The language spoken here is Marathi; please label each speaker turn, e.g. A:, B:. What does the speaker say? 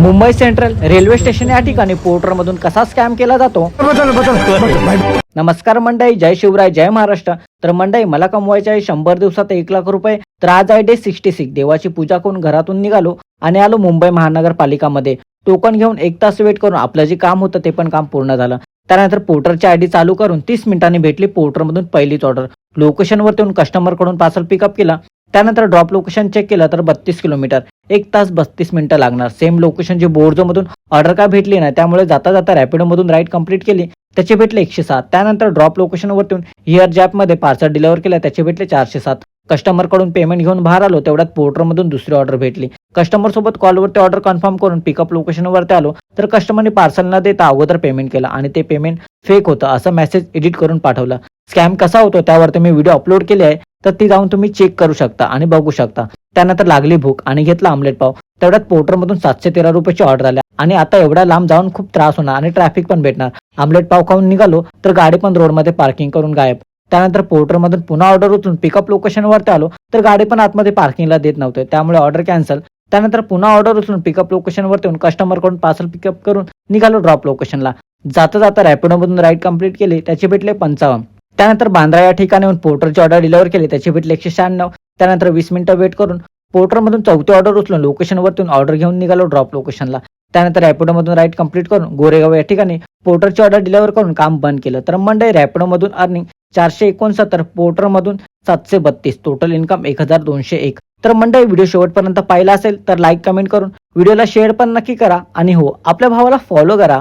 A: मुंबई सेंट्रल रेल्वे स्टेशन या ठिकाणी पोर्टरमधून कसा स्कॅम केला जातो। नमस्कार मंडळी, जय शिवराय, जय महाराष्ट्र। तर मंडळी, मला कमवायचे आहे 100 दिवसात 1 लाख रुपये। तर आज आहे डे 66। देवाची पूजा करून घरातून निघालो आणि आलो मुंबई महानगरपालिकामध्ये। टोकन घेऊन 1 तास वेट करून आपलं जे काम होतं ते पण काम पूर्ण झालं। त्यानंतर पोर्टरची आयडी चालू करून 30 मिनिटांनी भेटली पोर्टरमधून पहिलीच ऑर्डर। लोकेशनवरती येऊन कस्टमरकडून पार्सल पिकअप केला। त्यानंतर ड्रॉप लोकेशन चेक केलं तर 32 किलोमीटर, 1 तास 32 मिनिटं लागणार। सेम लोकेशन जे बोर्जमधून ऑर्डर का भेटली नाही, त्यामुळे जाता जाता रॅपिडोमधून राईड कंप्लीट केली, त्याचे भेटले 107। त्यानंतर ड्रॉप लोकेशनवरतून हिअर जॅपमध्ये पार्सल डिलिव्हर केलं, त्याचे भेटले 407। कस्टमरकडून पेमेंट घेऊन बाहेर आलो, तेवढ्यात पोर्टरमधून दुसरी ऑर्डर भेटली। कस्टमर सोबत कॉलवरती ऑर्डर कन्फर्म करून पिकअप लोकेशनवरती आलो, तर कस्टमरने पार्सल न देता अगोदर पेमेंट केलं आणि ते पेमेंट फेक होतं असं मेसेज एडिट करून पाठवलं। स्कॅम कसा होतो त्यावरती मी व्हिडिओ अपलोड केली आहे, तर ती जाऊन तुम्ही चेक करू शकता आणि बघू शकता। त्यानंतर लागली भूक आणि घेतला आमलेट पाव, तेवढ्यात पोर्टरमधून 713 रुपयाची ऑर्डर आल्या आणि आता एवढ्या लांब जाऊन खूप त्रास होणार आणि ट्रॅफिक पण भेटणार। आमलेट पाव खाऊन निघालो तर गाडी पण रोडमध्ये पार्किंग करून गायब। त्यानंतर पोर्टरमधून पुन्हा ऑर्डर उचलून पिकअप लोकेशनवरती आलो, तर गाडी पण आतमध्ये पार्किंगला देत नव्हते, त्यामुळे ऑर्डर कॅन्सल। त्यानंतर पुन्हा ऑर्डर उचलून पिकअप लोकेशनवरती येऊन कस्टमरकडून पार्सल पिकअप करून निघालो ड्रॉप लोकेशनला। जाता जाता रॅपिडोमधून राईड कंप्लीट केली, त्याचे भेटले 55। त्यानंतर बांद्रा या ठिकाणी येऊन पोर्टरची ऑर्डर डिलिव्हर केली, त्याचे भेटले 196। त्यानंतर 20 मिनिटं वेट करून पोर्टरमधून चौथी ऑर्डर उचलून लोकेशनवरतून ऑर्डर घेऊन निघालो ड्रॉप लोकेशनला। त्यानंतर रॅपिडोमधून राईड कंप्लीट करून गोरेगाव या ठिकाणी पोर्टरची ऑर्डर डिलिव्हर करून काम बंद केलं। तर मंडळी, रॅपिडोमधून अर्निंग 469, पोर्टरमधून 732, टोटल इन्कम 1201। तर मंडळी, व्हिडिओ शेवटपर्यंत पाहिला असेल तर लाईक कमेंट करून व्हिडिओला शेअर पण नक्की करा आणि हो, आपल्या भावाला फॉलो करा।